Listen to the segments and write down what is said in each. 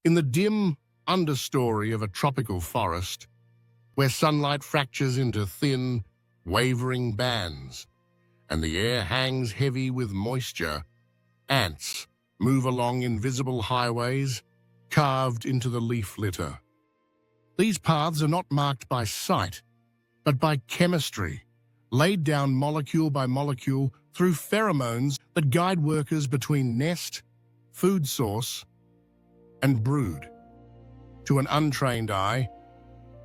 In the dim understory of a tropical forest, where sunlight fractures into thin, wavering bands, and the air hangs heavy with moisture, ants move along invisible highways carved into the leaf litter. These paths are not marked by sight, but by chemistry, laid down molecule by molecule through pheromones that guide workers between nest, food source, and brood. To an untrained eye,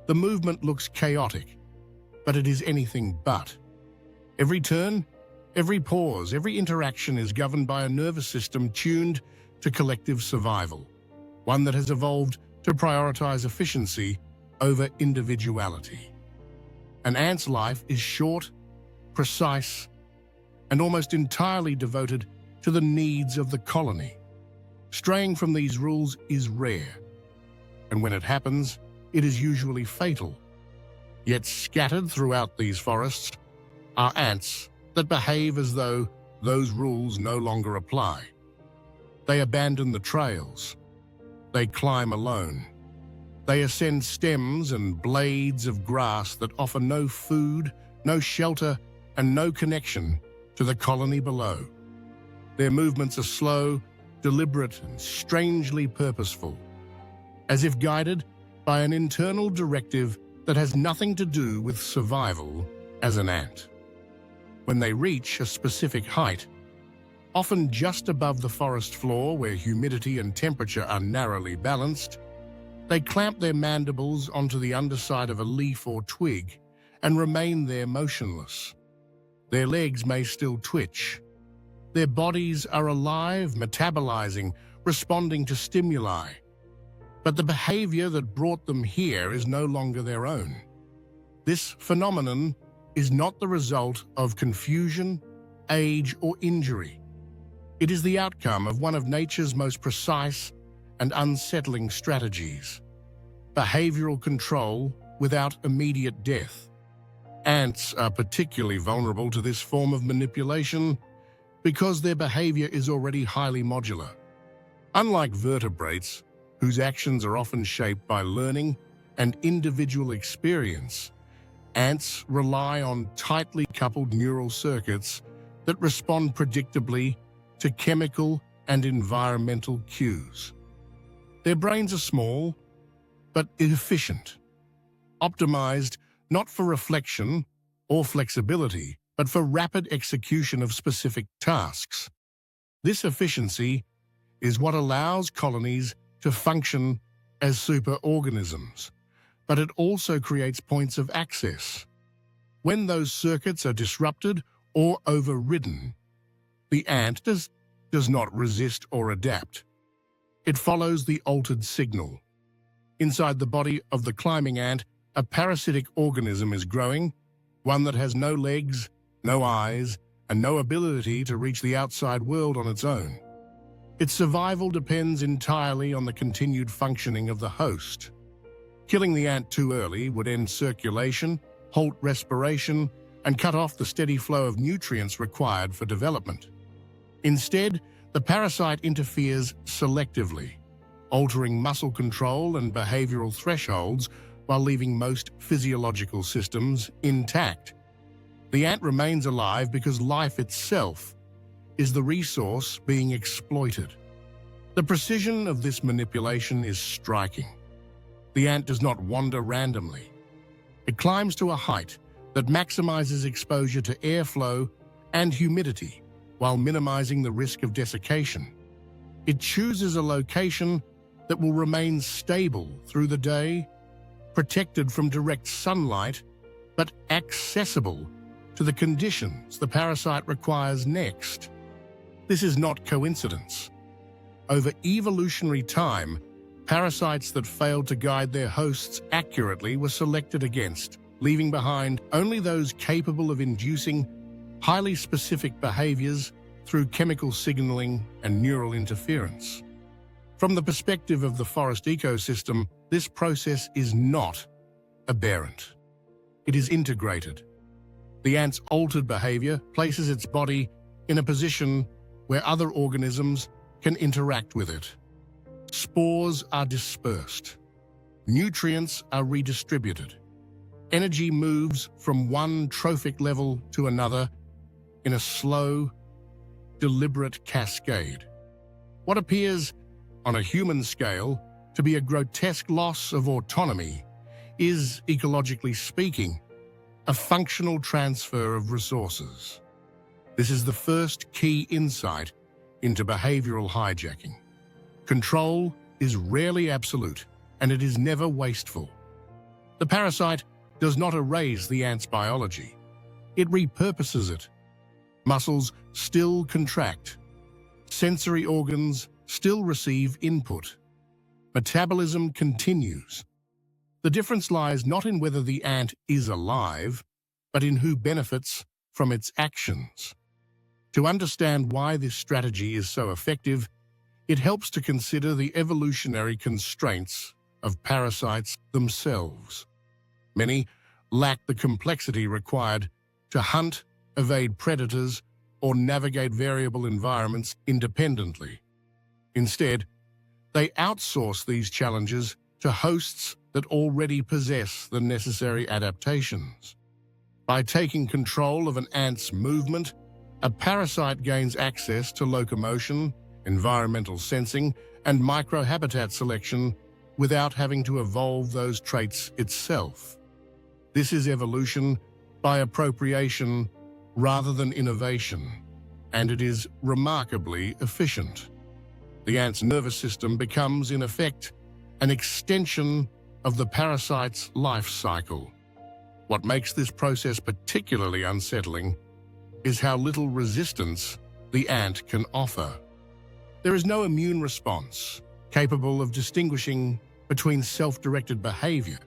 the movement looks chaotic, but it is anything but. Every turn, every pause, every interaction is governed by a nervous system tuned to collective survival, one that has evolved to prioritize efficiency over individuality. An ant's life is short, precise, and almost entirely devoted to the needs of the colony. Straying from these rules is rare, and when it happens, it is usually fatal. Yet scattered throughout these forests are ants that behave as though those rules no longer apply. They abandon the trails. They climb alone. They ascend stems and blades of grass that offer no food, no shelter, and no connection to the colony below. Their movements are slow, deliberate, and strangely purposeful, as if guided by an internal directive that has nothing to do with survival as an ant. When they reach a specific height, often just above the forest floor where humidity and temperature are narrowly balanced, they clamp their mandibles onto the underside of a leaf or twig and remain there motionless. Their legs may still twitch. Their bodies are alive, metabolizing, responding to stimuli. But the behavior that brought them here is no longer their own. This phenomenon is not the result of confusion, age, or injury. It is the outcome of one of nature's most precise and unsettling strategies: behavioral control without immediate death. Ants are particularly vulnerable to this form of manipulation because their behavior is already highly modular. Unlike vertebrates, whose actions are often shaped by learning and individual experience, ants rely on tightly coupled neural circuits that respond predictably to chemical and environmental cues. Their brains are small, but efficient, optimized not for reflection or flexibility, but for rapid execution of specific tasks. This efficiency is what allows colonies to function as superorganisms, but it also creates points of access. When those circuits are disrupted or overridden, the ant does not resist or adapt. It follows the altered signal. Inside the body of the climbing ant, a parasitic organism is growing, one that has no legs, no eyes, and no ability to reach the outside world on its own. Its survival depends entirely on the continued functioning of the host. Killing the ant too early would end circulation, halt respiration, and cut off the steady flow of nutrients required for development. Instead, the parasite interferes selectively, altering muscle control and behavioral thresholds while leaving most physiological systems intact. The ant remains alive because life itself is the resource being exploited. The precision of this manipulation is striking. The ant does not wander randomly. It climbs to a height that maximizes exposure to airflow and humidity while minimizing the risk of desiccation. It chooses a location that will remain stable through the day, protected from direct sunlight, but accessible to the conditions the parasite requires next. This is not coincidence. Over evolutionary time, parasites that failed to guide their hosts accurately were selected against, leaving behind only those capable of inducing highly specific behaviors through chemical signaling and neural interference. From the perspective of the forest ecosystem, this process is not aberrant. It is integrated. The ant's altered behavior places its body in a position where other organisms can interact with it. Spores are dispersed. Nutrients are redistributed. Energy moves from one trophic level to another in a slow, deliberate cascade. What appears, on a human scale, to be a grotesque loss of autonomy is, ecologically speaking, a functional transfer of resources. This is the first key insight into behavioral hijacking. Control is rarely absolute, and it is never wasteful. The parasite does not erase the ant's biology. It repurposes it. Muscles still contract. Sensory organs still receive input. Metabolism continues. The difference lies not in whether the ant is alive, but in who benefits from its actions. To understand why this strategy is so effective, it helps to consider the evolutionary constraints of parasites themselves. Many lack the complexity required to hunt, evade predators, or navigate variable environments independently. Instead, they outsource these challenges to hosts that already possess the necessary adaptations. By taking control of an ant's movement, a parasite gains access to locomotion, environmental sensing, and microhabitat selection without having to evolve those traits itself. This is evolution by appropriation rather than innovation, and it is remarkably efficient. The ant's nervous system becomes, in effect, an extension of the parasite's life cycle. What makes this process particularly unsettling is how little resistance the ant can offer. There is no immune response capable of distinguishing between self-directed behavior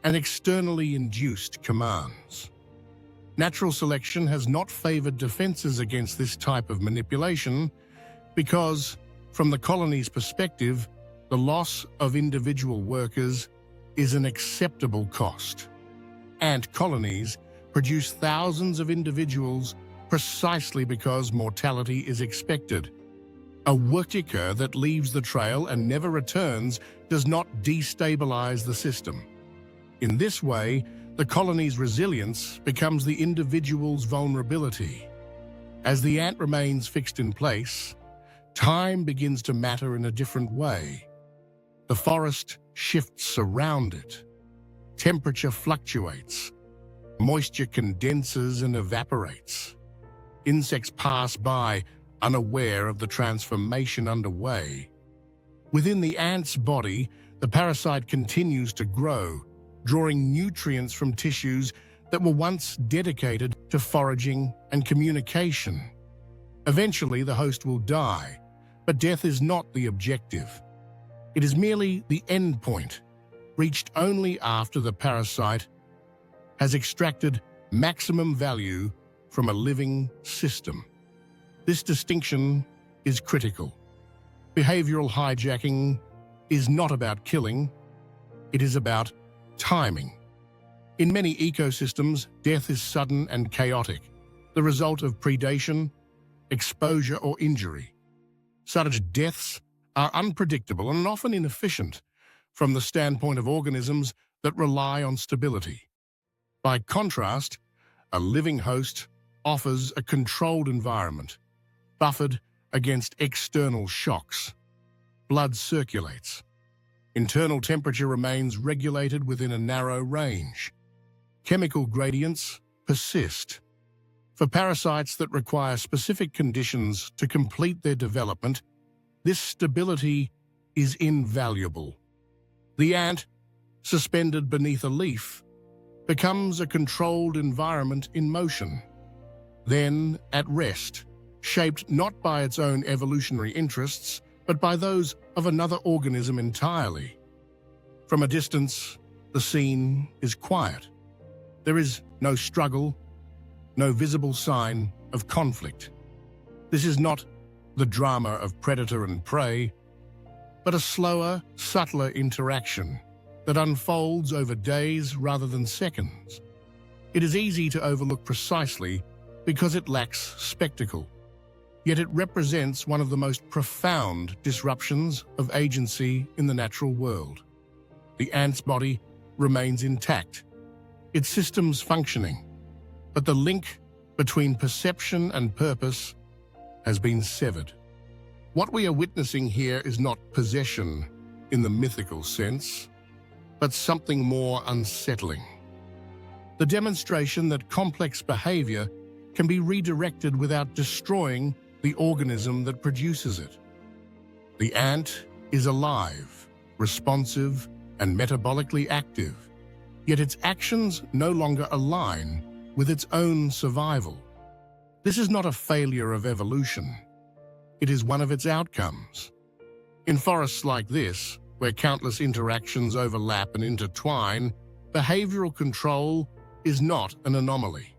and externally induced commands. Natural selection has not favored defenses against this type of manipulation because, from the colony's perspective, the loss of individual workers is an acceptable cost. Ant colonies produce thousands of individuals precisely because mortality is expected. A worker that leaves the trail and never returns does not destabilize the system. In this way, the colony's resilience becomes the individual's vulnerability. As the ant remains fixed in place, time begins to matter in a different way. The forest shifts around it. Temperature fluctuates. Moisture condenses and evaporates. Insects pass by, unaware of the transformation underway. Within the ant's body, the parasite continues to grow, drawing nutrients from tissues that were once dedicated to foraging and communication. Eventually, the host will die, but death is not the objective. It is merely the end point, reached only after the parasite has extracted maximum value from a living system. This distinction is critical. Behavioral hijacking is not about killing, it is about timing. In many ecosystems, death is sudden and chaotic, the result of predation, exposure, or injury. Such deaths are unpredictable and often inefficient from the standpoint of organisms that rely on stability. By contrast, a living host offers a controlled environment, buffered against external shocks. Blood circulates. Internal temperature remains regulated within a narrow range. Chemical gradients persist. For parasites that require specific conditions to complete their development, this stability is invaluable. The ant, suspended beneath a leaf, becomes a controlled environment in motion. Then, at rest, shaped not by its own evolutionary interests, but by those of another organism entirely. From a distance, the scene is quiet. There is no struggle, no visible sign of conflict. This is not the drama of predator and prey, but a slower, subtler interaction that unfolds over days rather than seconds. It is easy to overlook precisely because it lacks spectacle. yet it represents one of the most profound disruptions of agency in the natural world. The ant's body remains intact, its systems functioning, but the link between perception and purpose has been severed. What we are witnessing here is not possession in the mythical sense, but something more unsettling. The demonstration that complex behavior can be redirected without destroying the organism that produces it. The ant is alive, responsive, and metabolically active, yet its actions no longer align with its own survival. This is not a failure of evolution. It is one of its outcomes. In forests like this, where countless interactions overlap and intertwine, behavioral control is not an anomaly.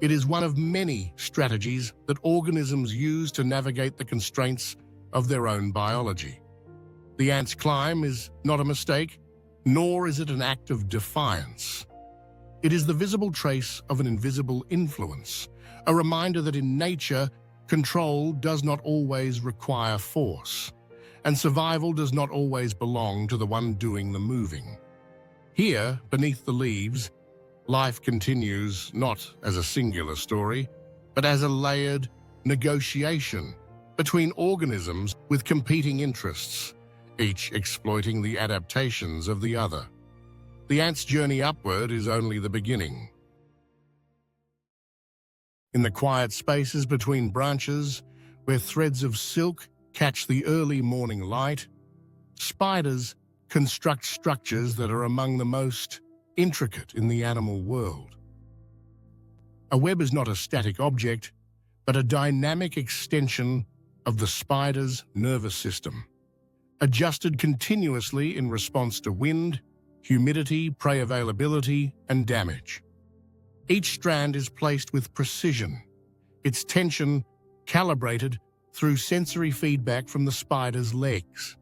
It is one of many strategies that organisms use to navigate the constraints of their own biology. The ant's climb is not a mistake, nor is it an act of defiance. It is the visible trace of an invisible influence, a reminder that in nature, control does not always require force, and survival does not always belong to the one doing the moving. Here, beneath the leaves, life continues not as a singular story, but as a layered negotiation between organisms with competing interests, each exploiting the adaptations of the other. The ant's journey upward is only the beginning. In the quiet spaces between branches, where threads of silk catch the early morning light, spiders construct structures that are among the most intricate in the animal world. A web is not a static object, but a dynamic extension of the spider's nervous system, adjusted continuously in response to wind, humidity, prey availability, and damage. Each strand is placed with precision, its tension calibrated through sensory feedback from the spider's legs.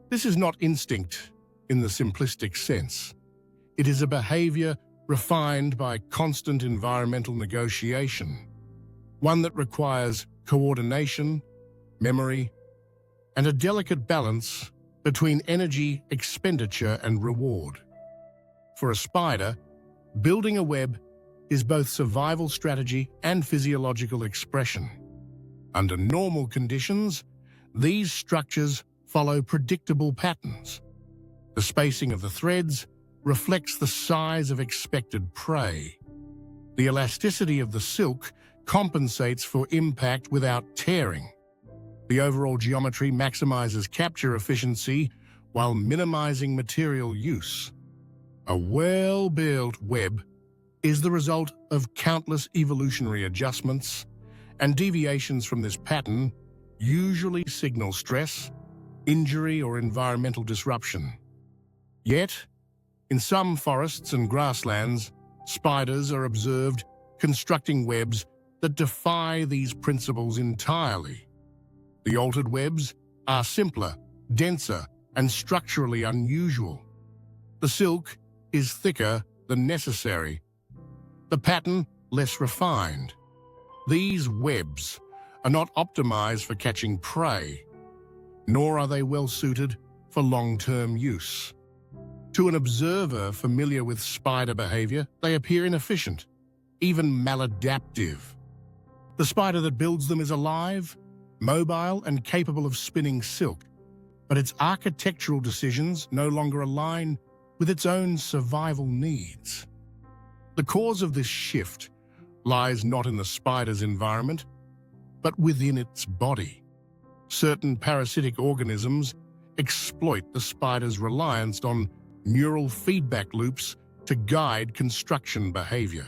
This is not instinct in the simplistic sense. It is a behavior refined by constant environmental negotiation, one that requires coordination, memory, and a delicate balance between energy, expenditure, and reward. For a spider, building a web is both survival strategy and physiological expression. Under normal conditions, these structures follow predictable patterns. The spacing of the threads reflects the size of expected prey. The elasticity of the silk compensates for impact without tearing. The overall geometry maximizes capture efficiency while minimizing material use. A well-built web is the result of countless evolutionary adjustments, and deviations from this pattern usually signal stress, injury, or environmental disruption. Yet, in some forests and grasslands, spiders are observed constructing webs that defy these principles entirely. The altered webs are simpler, denser, and structurally unusual. The silk is thicker than necessary, the pattern less refined. These webs are not optimized for catching prey, nor are they well suited for long-term use. To an observer familiar with spider behavior, they appear inefficient, even maladaptive. The spider that builds them is alive, mobile, and capable of spinning silk, but its architectural decisions no longer align with its own survival needs. The cause of this shift lies not in the spider's environment, but within its body. Certain parasitic organisms exploit the spider's reliance on neural feedback loops to guide construction behavior.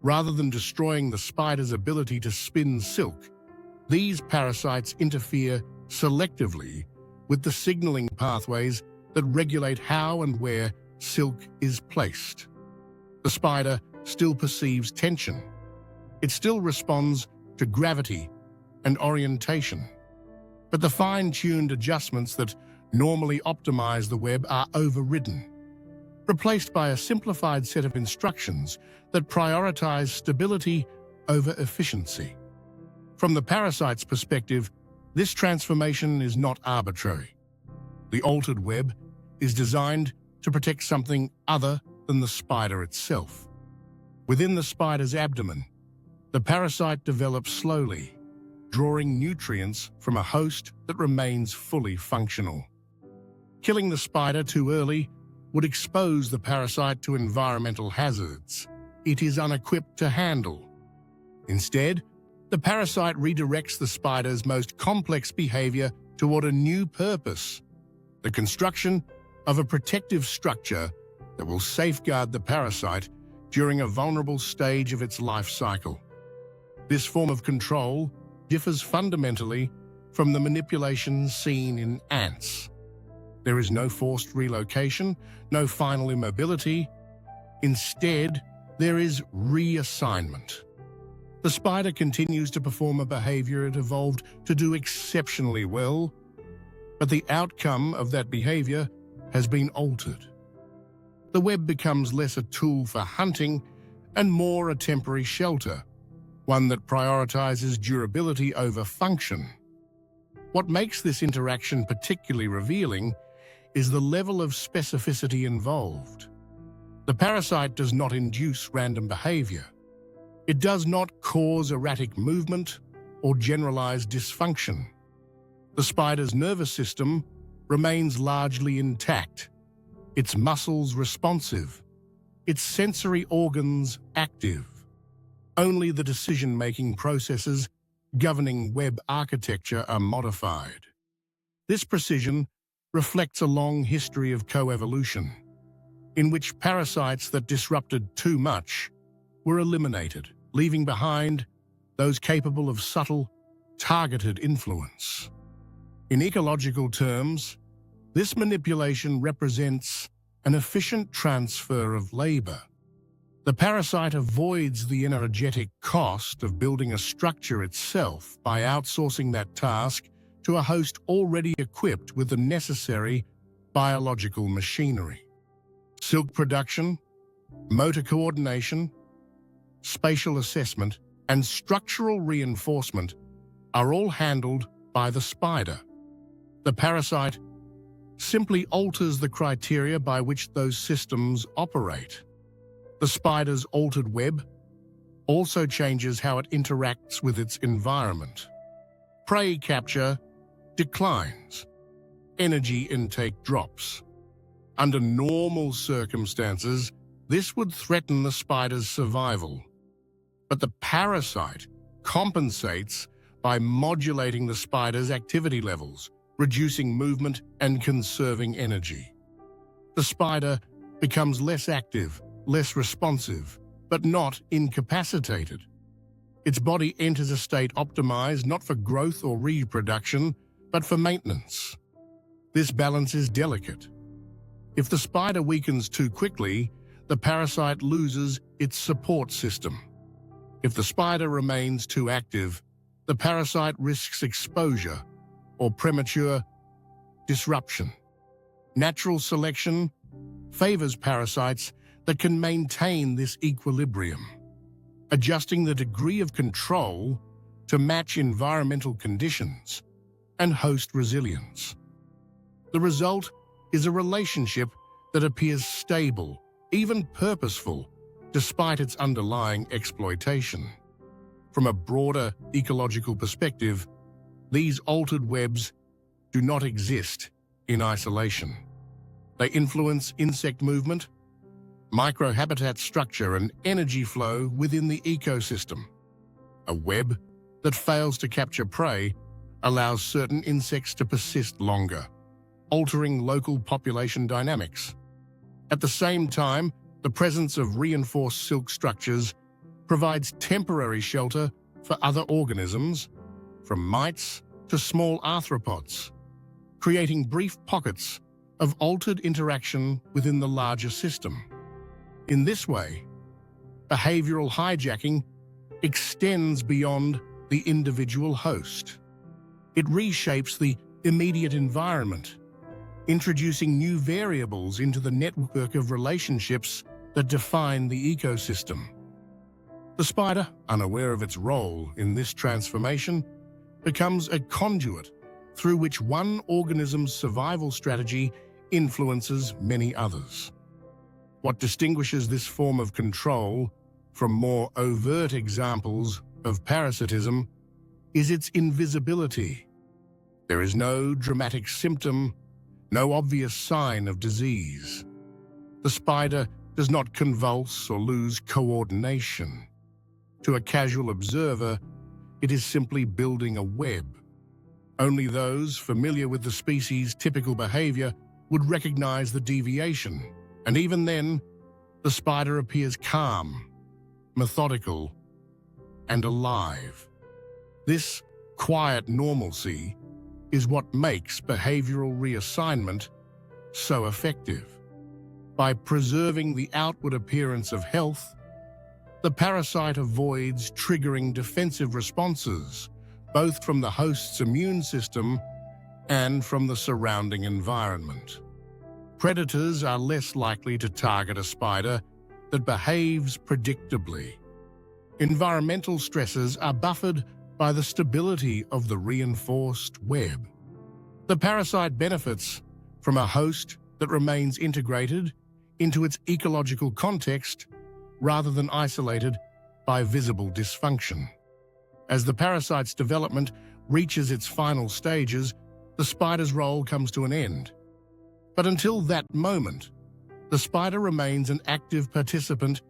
Rather than destroying the spider's ability to spin silk, these parasites interfere selectively with the signaling pathways that regulate how and where silk is placed. The spider still perceives tension. It still responds to gravity and orientation. But the fine-tuned adjustments that normally optimize the web are overridden, replaced by a simplified set of instructions that prioritize stability over efficiency. From the parasite's perspective, this transformation is not arbitrary. The altered web is designed to protect something other than the spider itself. Within the spider's abdomen, the parasite develops slowly, drawing nutrients from a host that remains fully functional. Killing the spider too early would expose the parasite to environmental hazards it is unequipped to handle. Instead, the parasite redirects the spider's most complex behavior toward a new purpose: the construction of a protective structure that will safeguard the parasite during a vulnerable stage of its life cycle. This form of control differs fundamentally from the manipulations seen in ants. There is no forced relocation, no final immobility. Instead, there is reassignment. The spider continues to perform a behavior it evolved to do exceptionally well, but the outcome of that behavior has been altered. The web becomes less a tool for hunting and more a temporary shelter, one that prioritizes durability over function. What makes this interaction particularly revealing is the level of specificity involved. The parasite does not induce random behavior. It does not cause erratic movement or generalized dysfunction. The spider's nervous system remains largely intact, its muscles responsive, its sensory organs active. Only the decision-making processes governing web architecture are modified. This precision reflects a long history of coevolution, in which parasites that disrupted too much were eliminated, leaving behind those capable of subtle, targeted influence. In ecological terms, this manipulation represents an efficient transfer of labor. The parasite avoids the energetic cost of building a structure itself by outsourcing that task to a host already equipped with the necessary biological machinery. Silk production, motor coordination, spatial assessment, and structural reinforcement are all handled by the spider. The parasite simply alters the criteria by which those systems operate. The spider's altered web also changes how it interacts with its environment. Prey capture declines. Energy intake drops. Under normal circumstances, this would threaten the spider's survival. But the parasite compensates by modulating the spider's activity levels, reducing movement and conserving energy. The spider becomes less active, less responsive, but not incapacitated. Its body enters a state optimized not for growth or reproduction, but for maintenance. This balance is delicate. If the spider weakens too quickly, the parasite loses its support system. If the spider remains too active, the parasite risks exposure or premature disruption. Natural selection favors parasites that can maintain this equilibrium, adjusting the degree of control to match environmental conditions and host resilience. The result is a relationship that appears stable, even purposeful, despite its underlying exploitation. From a broader ecological perspective, these altered webs do not exist in isolation. They influence insect movement, microhabitat structure, and energy flow within the ecosystem. A web that fails to capture prey allows certain insects to persist longer, altering local population dynamics. At the same time, the presence of reinforced silk structures provides temporary shelter for other organisms, from mites to small arthropods, creating brief pockets of altered interaction within the larger system. In this way, behavioral hijacking extends beyond the individual host. It reshapes the immediate environment, introducing new variables into the network of relationships that define the ecosystem. The spider, unaware of its role in this transformation, becomes a conduit through which one organism's survival strategy influences many others. What distinguishes this form of control from more overt examples of parasitism is its invisibility. There is no dramatic symptom, no obvious sign of disease. The spider does not convulse or lose coordination. To a casual observer, it is simply building a web. Only those familiar with the species' typical behavior would recognize the deviation, and even then, the spider appears calm, methodical, and alive. This quiet normalcy is what makes behavioral reassignment so effective. By preserving the outward appearance of health, the parasite avoids triggering defensive responses, both from the host's immune system and from the surrounding environment. Predators are less likely to target a spider that behaves predictably. Environmental stresses are buffered by the stability of the reinforced web. The parasite benefits from a host that remains integrated into its ecological context rather than isolated by visible dysfunction. As the parasite's development reaches its final stages, the spider's role comes to an end. But until that moment, the spider remains an active participant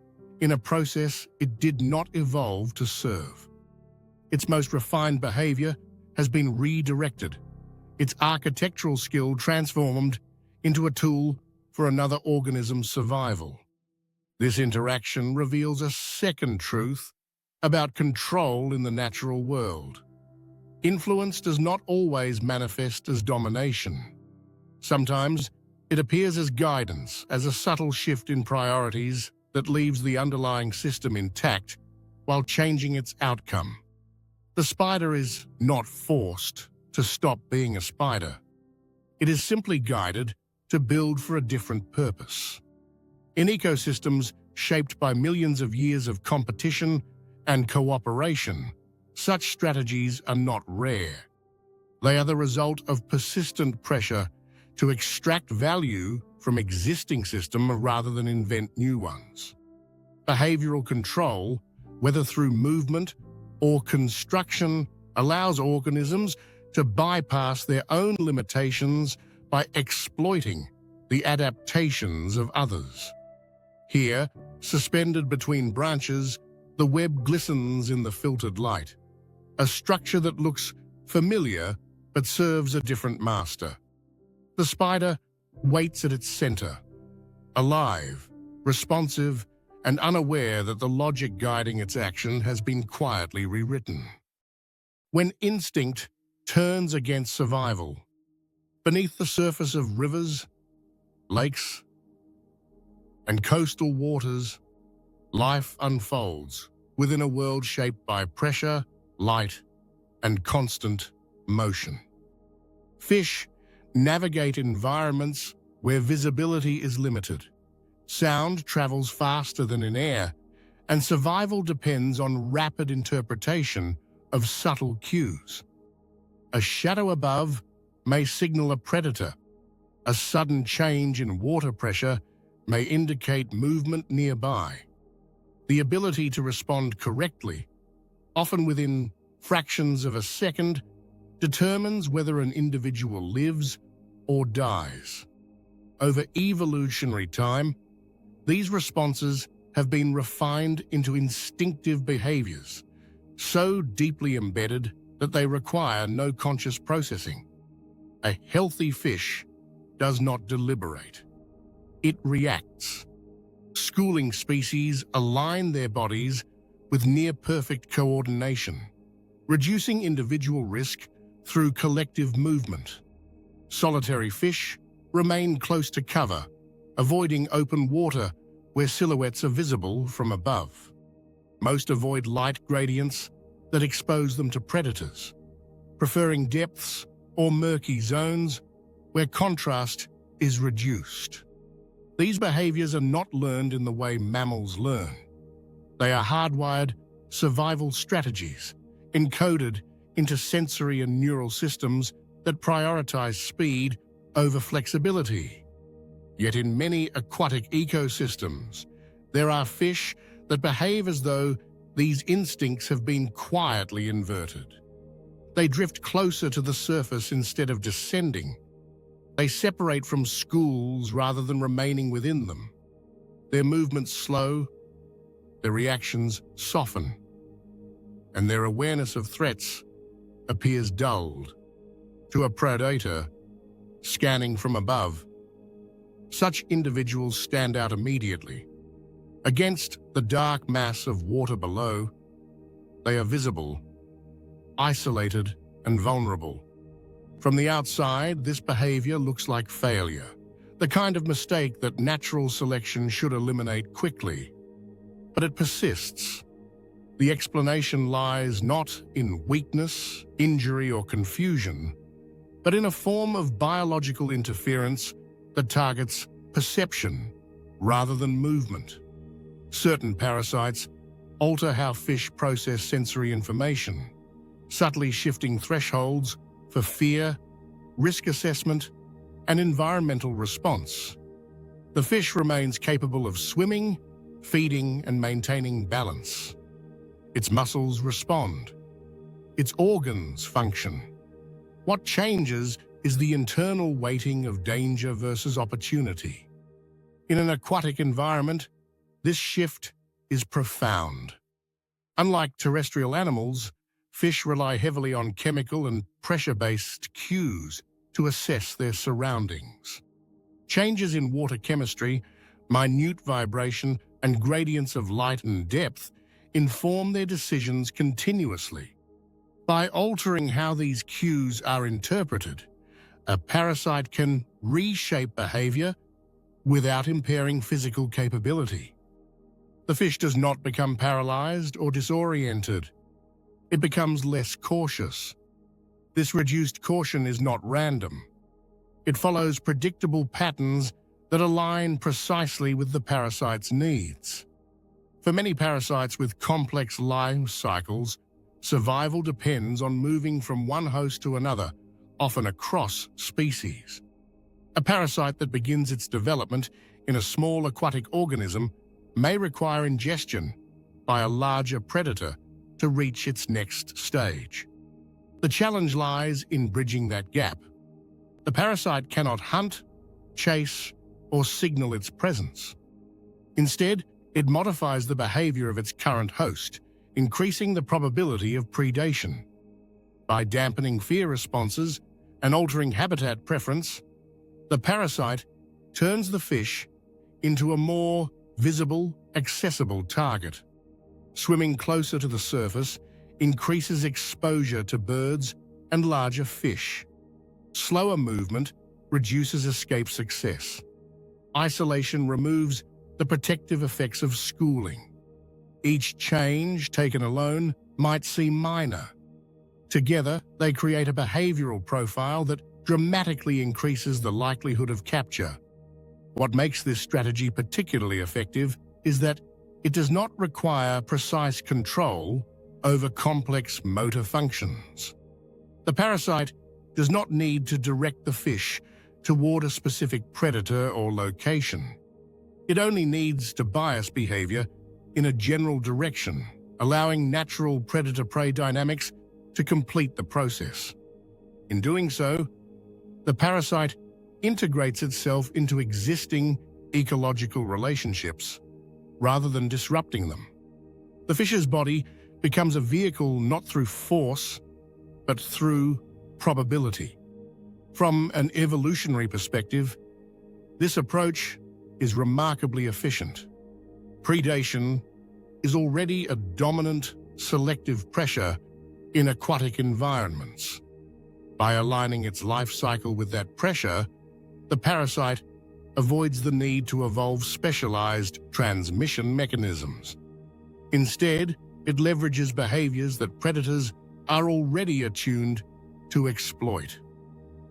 in a process it did not evolve to serve. Its most refined behavior has been redirected, its architectural skill transformed into a tool for another organism's survival. This interaction reveals a second truth about control in the natural world. Influence does not always manifest as domination. Sometimes it appears as guidance, as a subtle shift in priorities that leaves the underlying system intact while changing its outcome. The spider is not forced to stop being a spider. It is simply guided to build for a different purpose. In ecosystems shaped by millions of years of competition and cooperation, such strategies are not rare. They are the result of persistent pressure to extract value from existing systems rather than invent new ones. Behavioral control, whether through movement or construction, allows organisms to bypass their own limitations by exploiting the adaptations of others. Here, suspended between branches, the web glistens in the filtered light, a structure that looks familiar but serves a different master. The spider waits at its center, alive, responsive, and unaware that the logic guiding its action has been quietly rewritten. When instinct turns against survival, beneath the surface of rivers, lakes, and coastal waters, life unfolds within a world shaped by pressure, light, and constant motion. Fish navigate environments where visibility is limited. Sound travels faster than in air, and survival depends on rapid interpretation of subtle cues. A shadow above may signal a predator. A sudden change in water pressure may indicate movement nearby. The ability to respond correctly, often within fractions of a second, determines whether an individual lives or dies. Over evolutionary time, these responses have been refined into instinctive behaviors, so deeply embedded that they require no conscious processing. A healthy fish does not deliberate. It reacts. Schooling species align their bodies with near-perfect coordination, reducing individual risk through collective movement. Solitary fish remain close to cover, avoiding open water where silhouettes are visible from above. Most avoid light gradients that expose them to predators, preferring depths or murky zones where contrast is reduced. These behaviors are not learned in the way mammals learn. They are hardwired survival strategies, encoded into sensory and neural systems that prioritize speed over flexibility. Yet in many aquatic ecosystems, there are fish that behave as though these instincts have been quietly inverted. They drift closer to the surface instead of descending. They separate from schools rather than remaining within them. Their movements slow, their reactions soften, and their awareness of threats appears dulled. To a predator scanning from above, such individuals stand out immediately. Against the dark mass of water below, they are visible, isolated, and vulnerable. From the outside, this behavior looks like failure, the kind of mistake that natural selection should eliminate quickly. But it persists. The explanation lies not in weakness, injury, or confusion, but in a form of biological interference that targets perception rather than movement. Certain parasites alter how fish process sensory information, subtly shifting thresholds for fear, risk assessment, and environmental response. The fish remains capable of swimming, feeding, and maintaining balance. Its muscles respond. Its organs function. What changes is the internal weighting of danger versus opportunity. In an aquatic environment, this shift is profound. Unlike terrestrial animals, fish rely heavily on chemical and pressure-based cues to assess their surroundings. Changes in water chemistry, minute vibration, and gradients of light and depth inform their decisions continuously. By altering how these cues are interpreted, a parasite can reshape behavior without impairing physical capability. The fish does not become paralyzed or disoriented. It becomes less cautious. This reduced caution is not random. It follows predictable patterns that align precisely with the parasite's needs. For many parasites with complex life cycles, survival depends on moving from one host to another, often across species. A parasite that begins its development in a small aquatic organism may require ingestion by a larger predator to reach its next stage. The challenge lies in bridging that gap. The parasite cannot hunt, chase, or signal its presence. Instead, it modifies the behavior of its current host, increasing the probability of predation. By dampening fear responses and altering habitat preference, the parasite turns the fish into a more visible, accessible target. Swimming closer to the surface increases exposure to birds and larger fish. Slower movement reduces escape success. Isolation removes the protective effects of schooling. Each change, taken alone, might seem minor. Together, they create a behavioral profile that dramatically increases the likelihood of capture. What makes this strategy particularly effective is that it does not require precise control over complex motor functions. The parasite does not need to direct the fish toward a specific predator or location. It only needs to bias behavior in a general direction, allowing natural predator-prey dynamics to complete the process. In doing so, the parasite integrates itself into existing ecological relationships rather than disrupting them. The fish's body becomes a vehicle not through force, but through probability. From an evolutionary perspective, this approach is remarkably efficient. Predation is already a dominant selective pressure in aquatic environments. By aligning its life cycle with that pressure, the parasite avoids the need to evolve specialized transmission mechanisms. Instead, it leverages behaviors that predators are already attuned to exploit.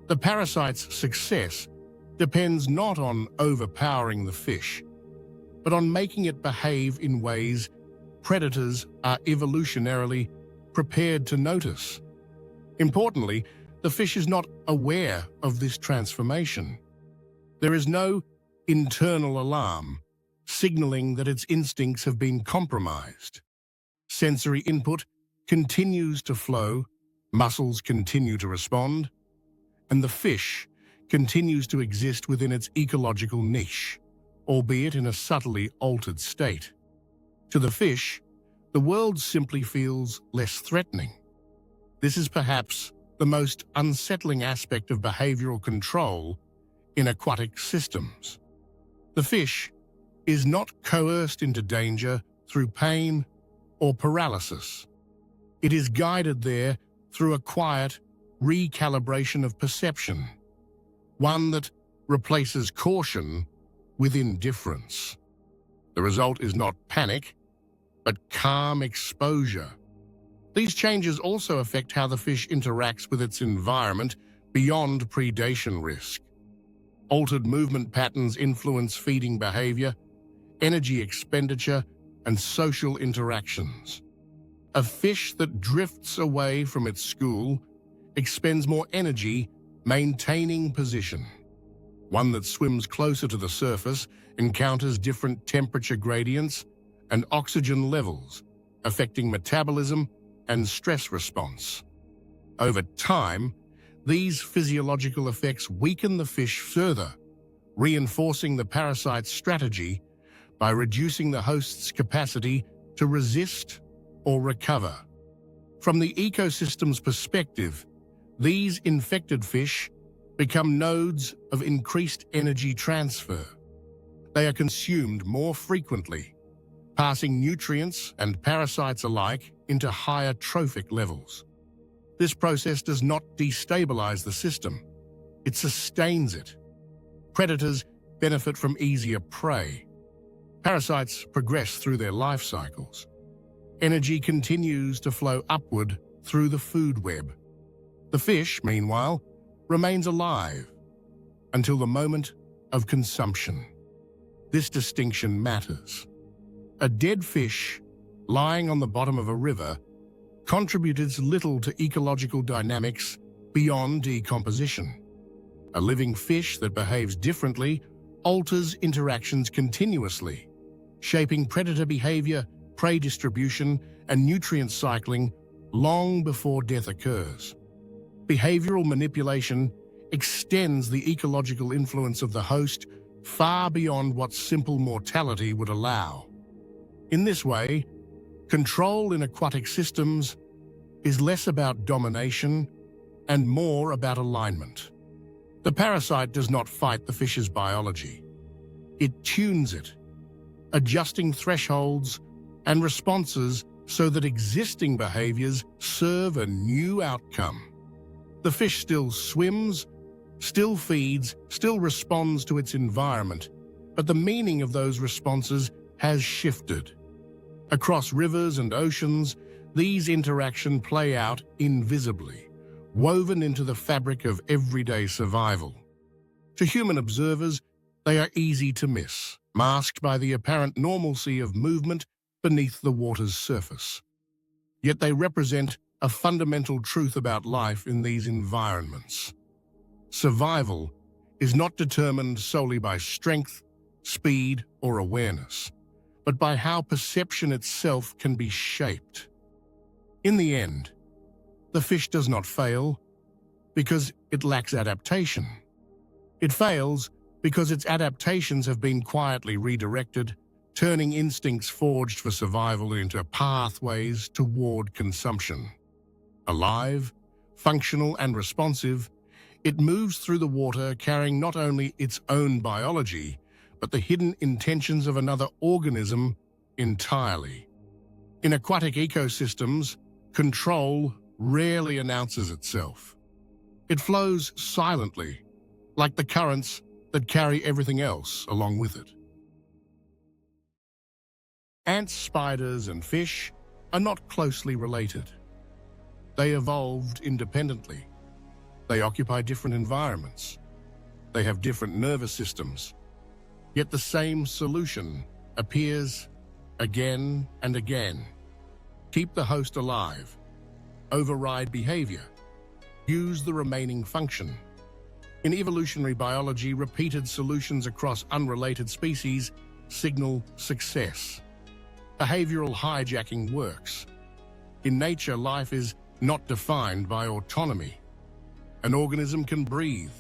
The parasite's success depends not on overpowering the fish, but on making it behave in ways predators are evolutionarily prepared to notice. Importantly, the fish is not aware of this transformation. There is no internal alarm signaling that its instincts have been compromised. Sensory input continues to flow, muscles continue to respond, and the fish continues to exist within its ecological niche, albeit in a subtly altered state. To the fish, the world simply feels less threatening. This is perhaps the most unsettling aspect of behavioral control in aquatic systems. The fish is not coerced into danger through pain or paralysis. It is guided there through a quiet recalibration of perception, one that replaces caution with indifference. The result is not panic, but calm exposure. These changes also affect how the fish interacts with its environment beyond predation risk. Altered movement patterns influence feeding behavior, energy expenditure, and social interactions. A fish that drifts away from its school expends more energy maintaining position. One that swims closer to the surface encounters different temperature gradients and oxygen levels, affecting metabolism and stress response. Over time, these physiological effects weaken the fish further, reinforcing the parasite's strategy by reducing the host's capacity to resist or recover. From the ecosystem's perspective, these infected fish become nodes of increased energy transfer. They are consumed more frequently, passing nutrients and parasites alike into higher trophic levels. This process does not destabilize the system, it sustains it. Predators benefit from easier prey. Parasites progress through their life cycles. Energy continues to flow upward through the food web. The fish, meanwhile, remains alive until the moment of consumption. This distinction matters. A dead fish lying on the bottom of a river contributes little to ecological dynamics beyond decomposition. A living fish that behaves differently alters interactions continuously, shaping predator behavior, prey distribution, and nutrient cycling long before death occurs. Behavioral manipulation extends the ecological influence of the host far beyond what simple mortality would allow. In this way, control in aquatic systems is less about domination and more about alignment. The parasite does not fight the fish's biology. It tunes it, adjusting thresholds and responses so that existing behaviors serve a new outcome. The fish still swims, still feeds, still responds to its environment, but the meaning of those responses has shifted. Across rivers and oceans, these interactions play out invisibly, woven into the fabric of everyday survival. To human observers, they are easy to miss, masked by the apparent normalcy of movement beneath the water's surface. Yet they represent a fundamental truth about life in these environments. Survival is not determined solely by strength, speed, or awareness, but by how perception itself can be shaped. In the end, the fish does not fail because it lacks adaptation. It fails because its adaptations have been quietly redirected, turning instincts forged for survival into pathways toward consumption. Alive, functional, and responsive, it moves through the water carrying not only its own biology, but the hidden intentions of another organism entirely. In aquatic ecosystems, control rarely announces itself. It flows silently, like the currents that carry everything else along with it. Ants, spiders, and fish are not closely related. They evolved independently. They occupy different environments. They have different nervous systems. Yet the same solution appears again and again. Keep the host alive. Override behavior. Use the remaining function. In evolutionary biology, repeated solutions across unrelated species signal success. Behavioral hijacking works. In nature, life is not defined by autonomy. An organism can breathe,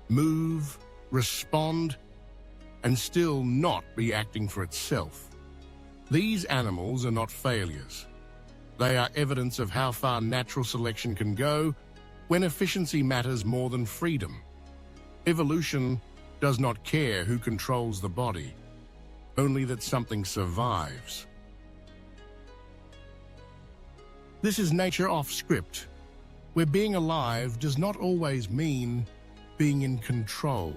move, respond, and still not be acting for itself. These animals are not failures. They are evidence of how far natural selection can go when efficiency matters more than freedom. Evolution does not care who controls the body, only that something survives. This is nature off script, where being alive does not always mean being in control.